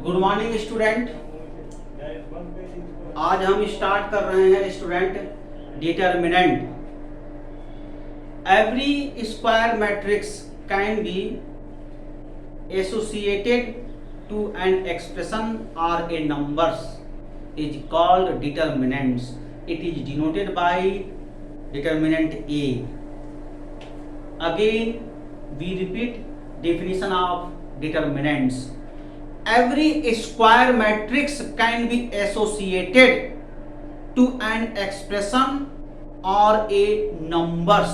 Good morning student. आज हम start कर रहे हैं student determinant. Every square matrix can be associated to an expression और a numbers is called determinants. It is denoted by determinant A. Again we repeat definition of determinants. Every square matrix can be associated to an expression or a numbers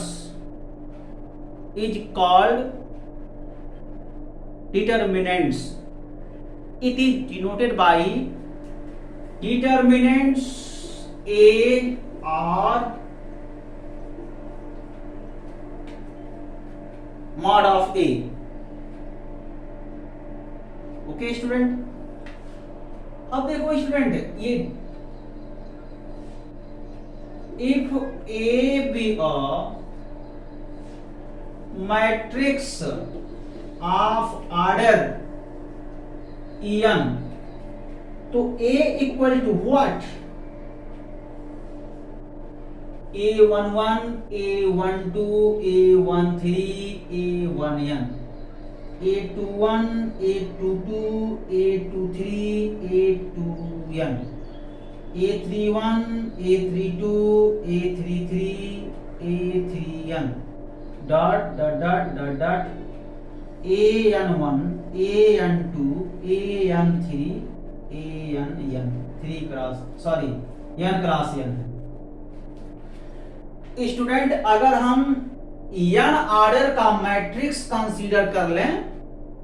is called determinants. It is denoted by determinants A or mod of A. Okay student, अब देखो student, ये if A be a matrix of order n, तो A equal to what? A11, A12, A13, A1n, A21, A22, A23, A2n, A31, A32, A33, A3n, dot dot dot dot dot AN1, AN2, AN3, ANn, 3 cross sorry n cross n। Student अगर हम n order का matrix consider कर लें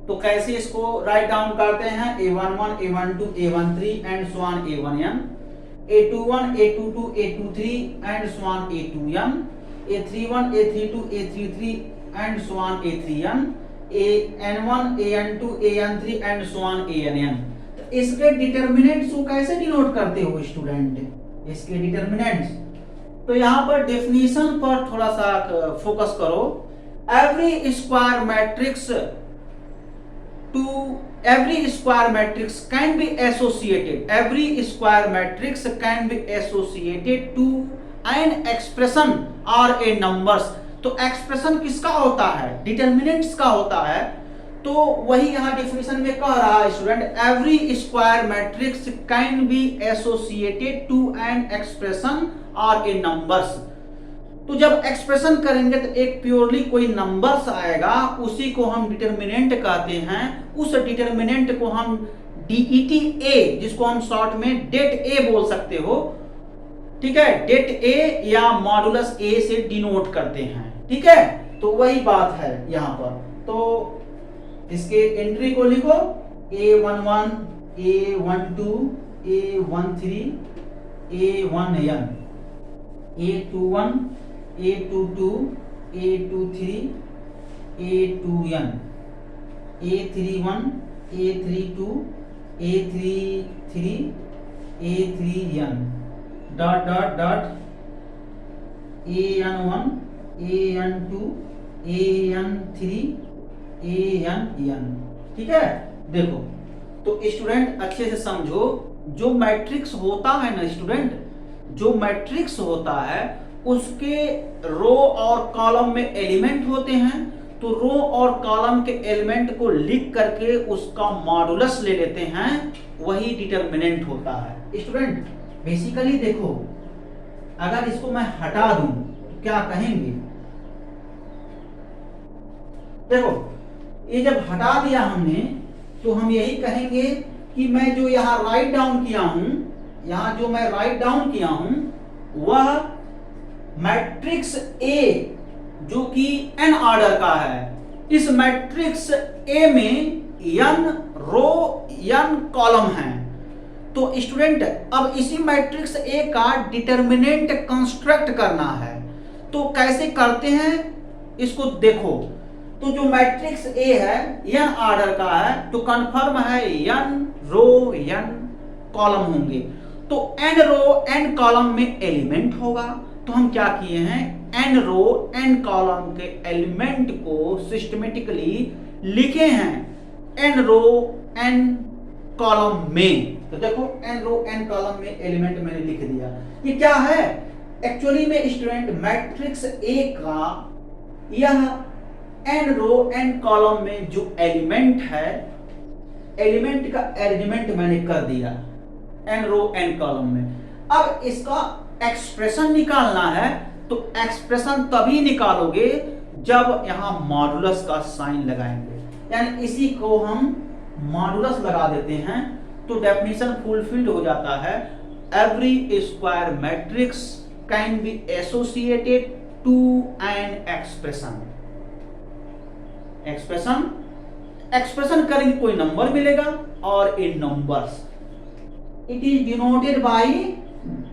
तो कैसे इसको write down करते हैं? A11, A12, A13 and so on A1n, A21, A22, A23 and so on A2n, A31, A32, A33 and so on A3n, AN1, AN2, AN3 and so on ANn। तो इसके determinants को कैसे denote करते हो student? इसके determinants, तो यहां पर डेफिनेशन पर थोड़ा सा फोकस करो। Every square matrix can be associated, every square matrix can be associated to an expression और ए नंबर्स। तो एक्सप्रेशन किसका होता है? डिटरमिनेंट्स का होता है। तो वही यहां डेफिनेशन में कह रहा है student, every square matrix can be associated to an expression और ए नंबर्स। तो जब एक्सप्रेशन करेंगे तो एक प्योरली कोई नंबर्स आएगा, उसी को हम डिटरमिनेंट कहते हैं। उस डिटरमिनेंट को हम डीईटी ए, जिसको हम शॉर्ट में डेट ए बोल सकते हो, ठीक है, डेट ए या मॉडुलस ए से डिनोट करते हैं, ठीक है। तो वही बात है यहां पर। तो इसके एंट्री को लिखो A11, A12, A13, A1n, A21, A22, A23, A2n, A31, A32, A33, A3n, dot dot dot AN1, AN2, AN3, ANn, ठीक है। देखो तो स्टूडेंट अच्छे से समझो, जो मैट्रिक्स होता है ना स्टूडेंट, जो मैट्रिक्स होता है उसके रो और कॉलम में एलिमेंट होते हैं। तो रो और कॉलम के एलिमेंट को लिख करके उसका मॉडुलस ले लेते हैं, वही डिटरमिनेंट होता है स्टूडेंट। बेसिकली देखो, अगर इसको मैं हटा दूं तो क्या कहेंगे? देखो ये जब हटा दिया हमने तो हम यही कहेंगे कि मैं जो यहां राइट डाउन किया हूं, यहां जो मैं राइट डाउन किया हूं वह मैट्रिक्स ए जो कि n ऑर्डर का है। इस मैट्रिक्स ए में n रो n कॉलम है। तो स्टूडेंट अब इसी मैट्रिक्स ए का डिटरमिनेंट कंस्ट्रक्ट करना है। तो कैसे करते हैं इसको देखो। तो जो मैट्रिक्स ए है n ऑर्डर का है, तो कंफर्म है n रो n कॉलम होंगे। तो n रो n कॉलम में एलिमेंट होगा। तो हम क्या किए हैं, n रो n कॉलम के एलिमेंट को सिस्टमेटिकली लिखे हैं। n रो n कॉलम में। तो देखो n रो n कॉलम में एलिमेंट मैंने लिख दिया। ये क्या है एक्चुअली में स्टूडेंट, मैट्रिक्स ए का यह n रो n कॉलम में जो एलिमेंट है, एलिमेंट का अरेंजमेंट मैंने कर दिया n रो n कॉलम में। अब इसका एक्सप्रेशन निकालना है, तो एक्सप्रेशन तभी निकालोगे जब यहां मॉडुलस का साइन लगाएंगे, यानी इसी को हम मॉडुलस लगा देते हैं तो डेफिनेशन फुलफिल्ड हो जाता है। Every square matrix can be associated to an expression. Expression करेंगे कोई नंबर मिलेगा और इन numbers it is denoted by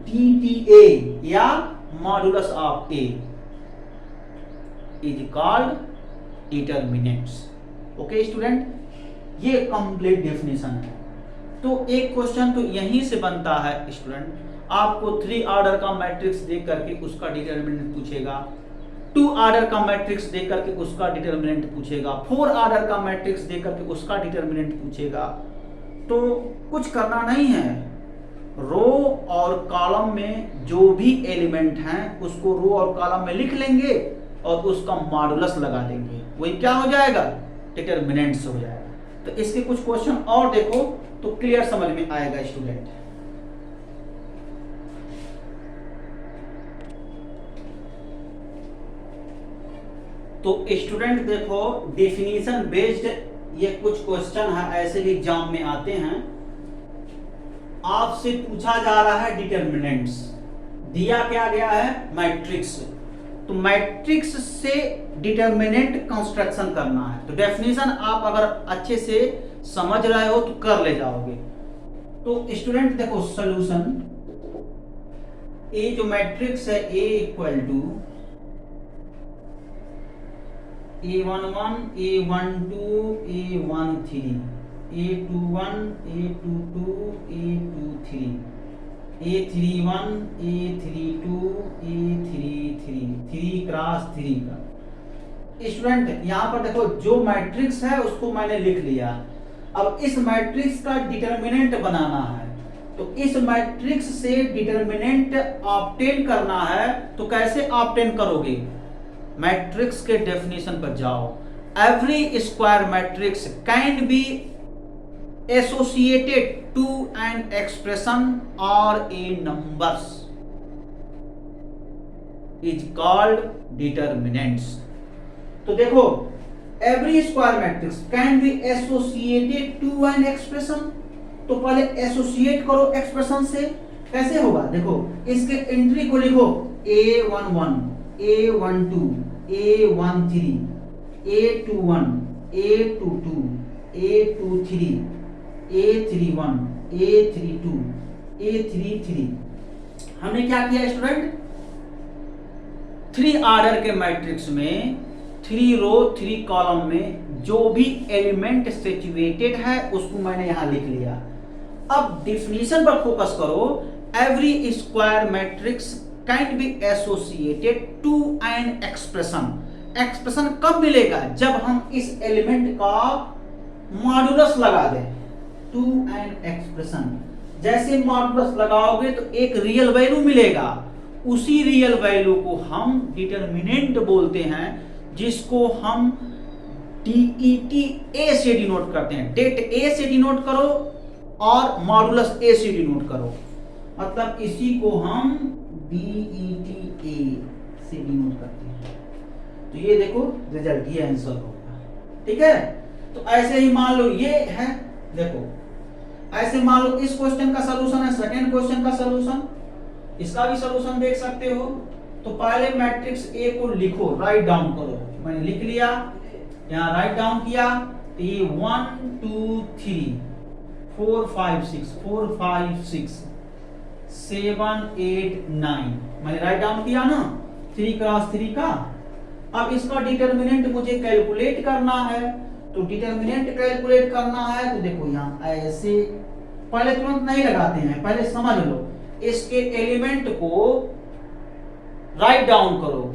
DTA या modulus of A is called determinants. Okay student, ये कंप्लीट डेफिनेशन है। तो एक क्वेश्चन तो यहीं से बनता है स्टूडेंट, आपको 3 ऑर्डर का मैट्रिक्स देख करके उसका डिटरमिनेंट पूछेगा, 2 ऑर्डर का मैट्रिक्स देख करके उसका डिटरमिनेंट पूछेगा, 4 ऑर्डर का मैट्रिक्स देख करके उसका डिटरमिनेंट पूछेगा। तो कुछ करना नहीं है, रो और कॉलम में जो भी एलिमेंट हैं उसको रो और कॉलम में लिख लेंगे और उसका मॉडुलस लगा देंगे, वही क्या हो जाएगा, डिटरमिनेंट्स हो जाएगा। तो इसके कुछ क्वेश्चन और देखो तो क्लियर समझ में आएगा स्टूडेंट। तो स्टूडेंट देखो डेफिनेशन बेस्ड ये कुछ क्वेश्चन है, ऐसे भी एग्जाम में आते हैं। आपसे पूछा जा रहा है डिटरमिनेंट्स, दिया क्या गया है मैट्रिक्स, तो मैट्रिक्स से डिटरमिनेंट कंस्ट्रक्शन करना है। तो डेफिनेशन आप अगर अच्छे से समझ रहे हो तो कर ले जाओगे। तो स्टूडेंट देखो सॉल्यूशन, ए जो मैट्रिक्स है ए equal to A11 A12 A13 A21 A22 A23 A31 A32 A33 3 cross 3 का। स्टूडेंट यहां पर देखो जो मैट्रिक्स है उसको मैंने लिख लिया। अब इस मैट्रिक्स का डिटरमिनेंट बनाना है, तो इस मैट्रिक्स से डिटरमिनेंट ऑब्टेन करना है। तो कैसे ऑब्टेन करोगे, मैट्रिक्स के डेफिनेशन पर जाओ। Every square matrix can be associated to an expression और a numbers is called determinants. तो देखो every square matrix can be associated to an expression, तो पहले एसोसिएट करो एक्सप्रेशन से। कैसे होगा देखो, इसके एंट्री को लिखो A11 A12 A13 A21 A22 A23 A31 A32 A33। हमने क्या किया स्टूडेंट, 3 ऑर्डर के मैट्रिक्स में 3 रो 3 कॉलम में जो भी एलिमेंट सिचुएटेड है उसको मैंने यहां लिख लिया। अब डिफिनीशन पर फोकस करो। Every square matrix can be associated to an expression. Expression कब मिलेगा, जब हम इस एलिमेंट का मॉडुलस लगा दें, टू एन एक्सप्रेशन। जैसे मॉडुलस लगाओगे तो एक रियल वैल्यू मिलेगा, उसी रियल वैल्यू को हम डिटरमिनेंट बोलते हैं, जिसको हम DET A से डिनोट करते हैं। डेट A से डिनोट करो और मॉडुलस A से डिनोट करो, मतलब इसी को हम DET A से डिनोट करते हैं। तो ये देखो रिजल्ट, ये आंसर होगा। ठीक है, तो ऐसे ही मान लो ये है, देखो ऐसे मान लो इस क्वेश्चन का सलूशन है, सेकंड क्वेश्चन का सलूशन, इसका भी सलूशन देख सकते हो। तो पहले मैट्रिक्स ए को लिखो, राइट डाउन करो। मैंने लिख लिया, यहां राइट डाउन किया। तो ये 1 2 3 4 5 6 4 5 6 7 8 9 मैंने राइट डाउन किया ना, 3 क्रॉस 3 का। अब इसका डिटरमिनेंट मुझे कैलकुलेट करना है, तो डिटरमिनेंट कैलकुलेट करना है तो देखो यहां ऐसे, पहले तुरंत नहीं लगाते हैं, पहले समझ लो। इसके एलिमेंट को राइट डाउन करो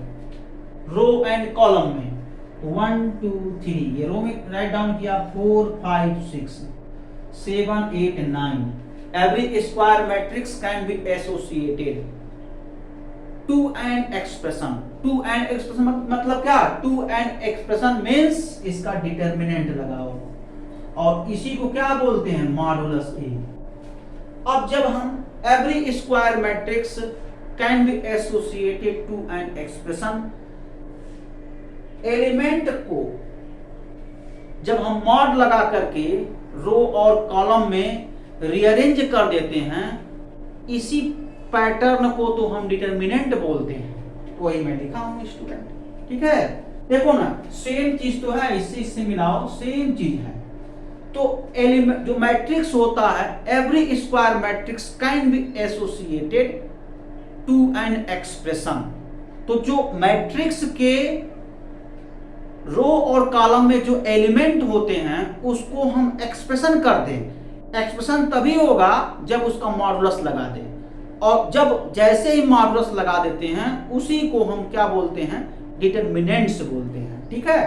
रो एंड कॉलम में, 1 2 3 ये रो में राइट डाउन किया, 4 5 6 7, 8, 9. Every square matrix can be associated to an expression. To an expression मतलब क्या? To an expression means इसका डिटर्मिनेंट लगाओ और इसी को क्या बोलते हैं? मॉडुलस ए। अब जब हम every square matrix can be associated to an expression, element को जब हम मॉड लगा करके रो और कॉलम में रीअरेंज कर देते हैं, इसी पैटर्न को तो हम डिटर्मिनेंट बोलते हैं। वही मैं लिखा हूं स्टूडेंट, ठीक है। देखो ना, सेम चीज तो है, इससे मिलाओ, सेम चीज है। तो एलिमेंट जो मैट्रिक्स होता है, every square matrix can be associated to an expression. तो जो मैट्रिक्स के रो और कॉलम में जो एलिमेंट होते हैं उसको हम एक्सप्रेशन कर दें। एक्सप्रेशन तभी होगा जब उसका मॉडुलस लगा दें, और जब जैसे ही मॉडुलस लगा देते हैं उसी को हम क्या बोलते हैं? डिटर्मिनेंट्स बोलते हैं, ठीक है।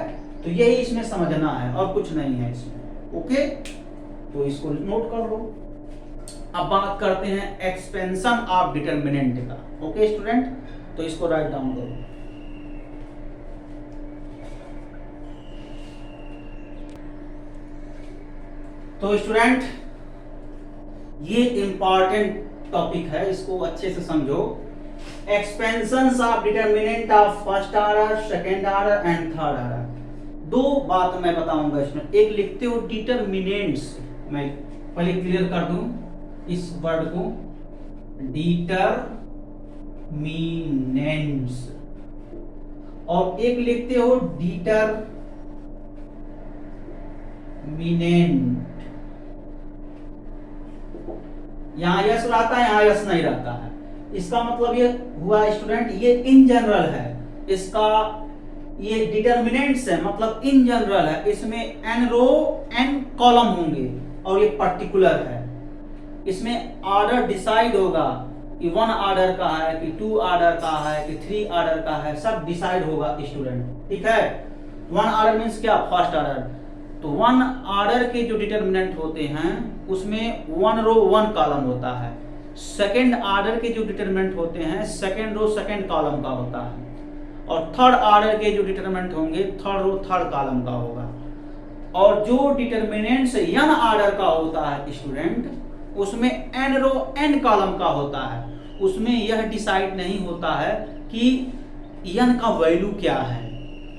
तो यही इसमें समझना है और कुछ नहीं है इसमें, ओके। तो इसको नोट कर लो। अब बात करते हैं एक्सपेंशन ऑफ डिटर्मिनेंट का, ओके स्टूडेंट। तो इसको राइट डाउन करो। तो स्टूडेंट, ये इंपॉर्टेंट टॉपिक है, इसको अच्छे से समझो। Expansions of determinant of first order, second order and third order. दो बात मैं बताऊंगा इसमें। एक लिखते हो डिटर्मिनेंट्स, मैं पहले क्लियर कर दूं इस वर्ड को, डिटरमिनेंट्स, और एक लिखते हो डिटरमिनेंट। यहां यस रहता है, यहां यस नहीं रहता है। इसका मतलब ये हुआ स्टूडेंट, ये इन जनरल है। इसका ये डिटर्मिनेंट्स है, मतलब इन जनरल है। इसमें एन रो एन कॉलम होंगे और ये पर्टिकुलर है। इसमें ऑर्डर डिसाइड होगा कि 1 ऑर्डर का है कि 2 ऑर्डर का है कि 3 ऑर्डर का है, सब डिसाइड होगा स्टूडेंट, ठीक है। 1 ऑर्डर मीन्स क्या? First order. तो 1 ऑर्डर के जो डिटर्मिनेंट होते हैं उसमें 1 रो 1 कॉलम होता है। सेकेंड ऑर्डर के जो डिटर्मिनेंट होते हैं, सेकेंड रो सेकेंड कॉलम का होता है। और थर्ड ऑर्डर के जो डिटर्मिनेंट होंगे, थर्ड रो थर्ड कॉलम का होगा। और जो डिटर्मिनेंट n ऑर्डर का होता है स्टूडेंट, उसमें n रो n कॉलम का होता है। उसमें यह डिसाइड नहीं होता है कि n का वैल्यू क्या है,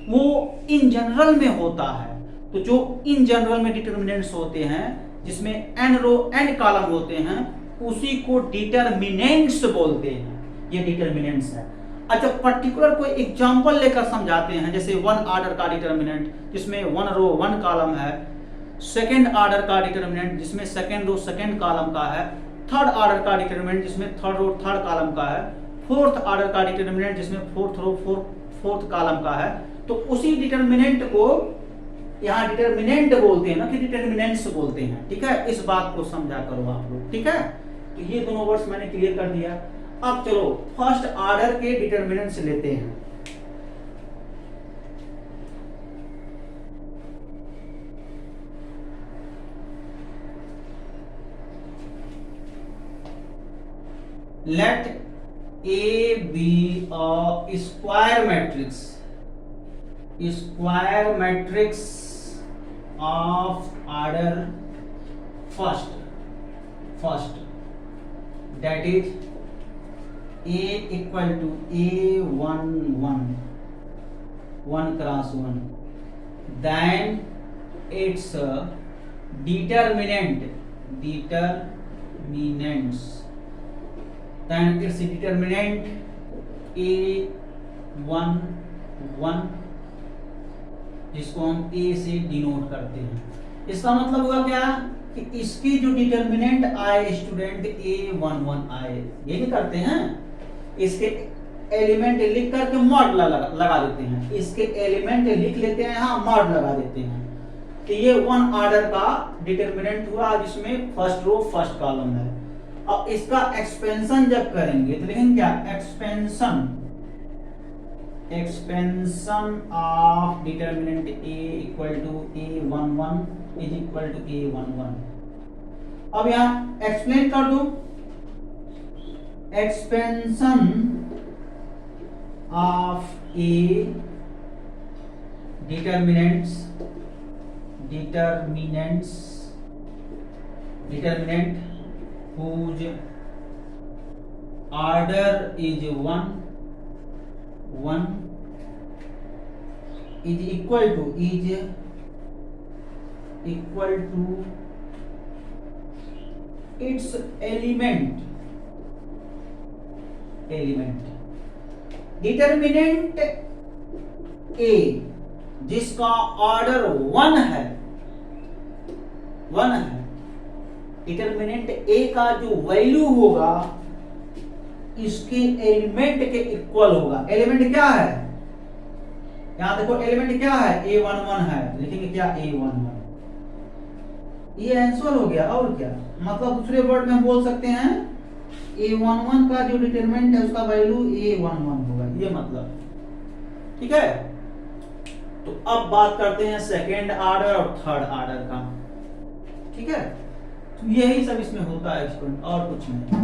वो इन जनरल में होता है। तो जो इन जनरल में डिटर्मिनेंट्स होते हैं जिसमें n रो n कॉलम होते हैं, उसी को डिटर्मिनेंट्स बोलते हैं। ये डिटर्मिनेंट्स है। अच्छा, पर्टिकुलर कोई एग्जांपल लेकर समझाते हैं। जैसे 1 ऑर्डर का डिटर्मिनेंट जिसमें 1 रो 1 कॉलम है, सेकेंड ऑर्डर का डिटर्मिनेंट जिसमें सेकेंड रो सेकेंड कॉलम का है, थर्ड ऑर्डर का डिटर्मिनेंट जिसमें थर्ड रो थर्ड कॉलम का है, फोर्थ ऑर्डर का डिटर्मिनेंट जिसमें फोर्थ रो फोर्थ कॉलम का है। तो उसी डिटर्मिनेंट को यहाँ डिटर्मिनेंट बोलते हैं ना कि डिटर्मिनेंट्स बोलते हैं, ठीक है। इस बात को समझा करो आप लोग, ठीक है। तो ये दोनों वर्ड्स मैंने क्लियर कर दिया। अब चलो फर्स्ट ऑर्डर के डिटर्मिनेंट्स लेते हैं। Let A be a square matrix of order first, that is A equal to A1 1 cross 1, then its determinants, then its determinant A1 1, जिसको हम A से डिनोट करते हैं। इसका मतलब हुआ क्या कि इसकी जो डिटर्मिनेंट आए स्टूडेंट A11 आए, ये नहीं करते हैं। इसके एलिमेंट लिख करके मॉड लगा देते हैं। इसके एलिमेंट लिख लेते हैं, यहाँ मॉड लगा देते हैं। तो ये 1 ऑर्डर का डिटर्मिनेंट हुआ जिसमें फर्स्ट रो फर्स्ट कॉलम है। अब इसका एक्सपेंशन जब करेंगे तो लिखेंगे क्या? Expansion of determinant A equal to A11 is equal to A11। अब यहां एक्सप्लेन कर दो, expansion of a determinant whose order is 1 is equal to its element determinant A जिसका ऑर्डर 1 है, डिटरमिनेंट ए का जो वैल्यू होगा इसके एलिमेंट के इक्वल होगा। एलिमेंट क्या है, यहां देखो एलिमेंट क्या है, A11 है, लिखेंगे क्या A11, ये आंसर हो गया। और क्या मतलब दूसरे वर्ड में हम बोल सकते हैं A11 का जो डिटरमिनेंट है उसका वैल्यू A11 होगा, ये मतलब, ठीक है। तो अब बात करते हैं सेकेंड ऑर्डर और थर्ड ऑर्डर का, ठीक है। तो यही सब इसमें होता है स्टूडेंट, और कुछ नहीं।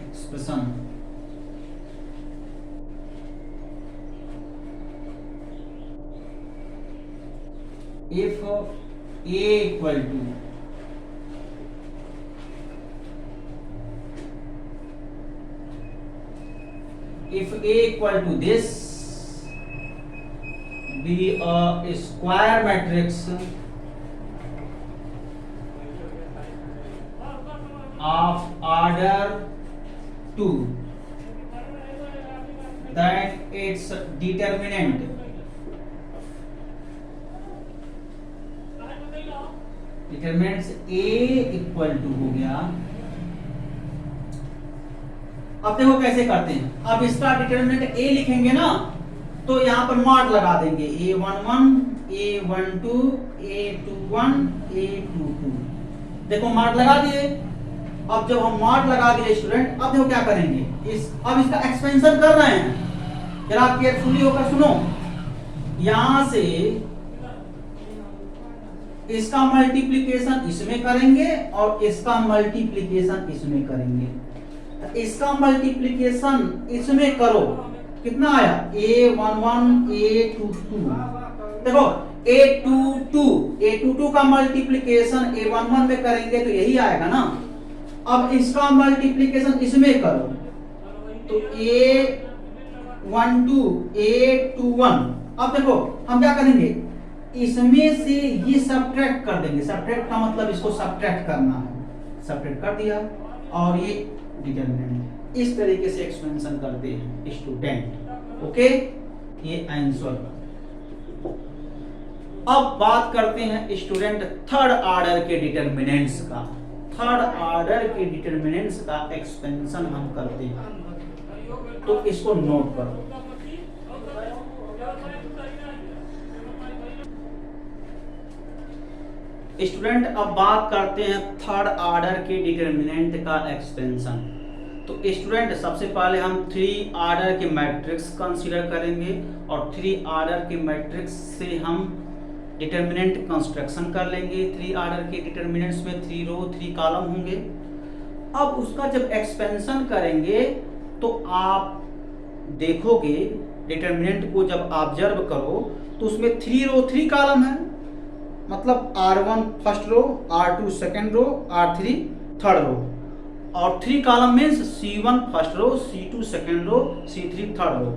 expression if A equal to this be a square matrix of order 2, then its determinant A equal to हो गया। अब देखो कैसे करते हैं, अब इसका डिटरमिनेंट A लिखेंगे ना, तो यहां पर मॉड लगा देंगे A11, A12, A21, A22। देखो मॉड लगा दिए। अब जब हम मॉड लगा दिए स्टूडेंट, अब देखो क्या करेंगे, अब इसका एक्सपेंशन कर रहे हैं, जरा केयरफुली होकर सुनो। यहां से इसका मल्टीप्लिकेशन इसमें करेंगे और इसका मल्टीप्लिकेशन इसमें करेंगे। इसका मल्टीप्लिकेशन इसमें करो, कितना आया A11, A22। देखो A22 का मल्टीप्लिकेशन A11 में करेंगे तो यही आएगा ना। अब इसका मल्टीप्लिकेशन इसमें करो तो A12, A21। अब देखो हम क्या करेंगे, इसमें से ये सब्ट्रैक्ट कर देंगे। सब्ट्रैक्ट का मतलब इसको सब्ट्रैक्ट करना है, सब्ट्रैक्ट कर दिया और ये डिटरमिनेंट। इस तरीके से एक्सपेंशन करते हैं स्टूडेंट, ओके। ये आंसर। अब बात करते हैं स्टूडेंट थर्ड ऑर्डर के डिटरमिनेंट्स का। थर्ड ऑर्डर के डिटरमिनेंट्स का एक्सपेंशन हम करते हैं, तो इसको नोट करो। स्टूडेंट अब बात करते हैं थर्ड ऑर्डर के डिटरमिनेंट का एक्सपेंशन। तो स्टूडेंट सबसे पहले हम 3 ऑर्डर के मैट्रिक्स कंसीडर करेंगे और 3 ऑर्डर के मैट्रिक्स से हम डिटरमिनेंट कंस्ट्रक्शन कर लेंगे। 3 ऑर्डर के डिटरमिनेंट्स में 3 रो 3 कॉलम होंगे। अब उसका जब एक्सपेंशन करेंगे तो आप देखोगे डिटरमिनेंट को जब ऑब्जर्व करो तो उसमें 3 रो 3 कॉलम है, मतलब R1 first row, R2 second row, R3 third row, और 3 column means C1 first row, C2 second row, C3 third row.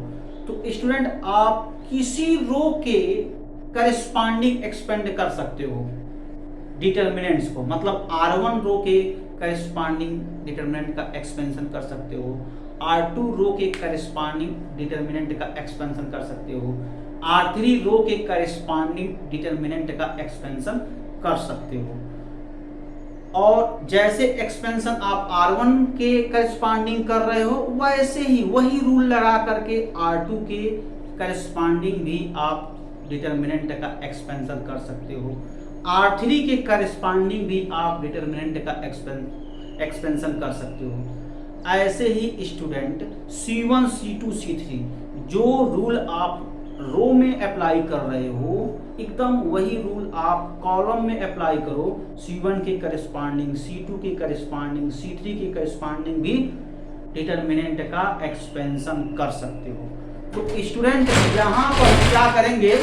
तो स्टूडेंट आप किसी रो के करेस्पॉन्डिंग एक्सपेंड कर सकते हो डिटरमिनेंट्स को, मतलब R1 रो के करेस्पॉन्डिंग डिटरमिनेंट का एक्सपेंशन कर सकते हो, R2 रो के करेस्पॉन्डिंग डिटरमिनेंट का एक्सपेंशन कर सकते हो, R3 रो के करेस्पॉन्डिंग डिटरमिनेंट का एक्सपेंशन कर सकते हो। और जैसे एक्सपेंशन आप R1 के करस्पॉन्डिंग कर रहे हो, वैसे ही वही रूल लगा करके R2 के करस्पॉन्डिंग भी आप डिटर्मिनेंट का एक्सपेंशन कर सकते हो, R3 के करस्पॉन्डिंग भी आप डिटर्मिनेंट का एक्सपेंशन कर सकते हो। ऐसे ही स्टूडेंट C1 C2 C3 जो रूल आप रो में अप्लाई कर रहे हो, एकदम वही रूल आप कॉलम में अप्लाई करो। C1 के करस्पॉन्डिंग, C2 के करस्पॉन्डिंग, C3 के करस्पॉन्डिंग भी डिटर्मिनेंट का एक्सपेंशन कर सकते हो। तो स्टूडेंट यहाँ पर क्या करेंगे,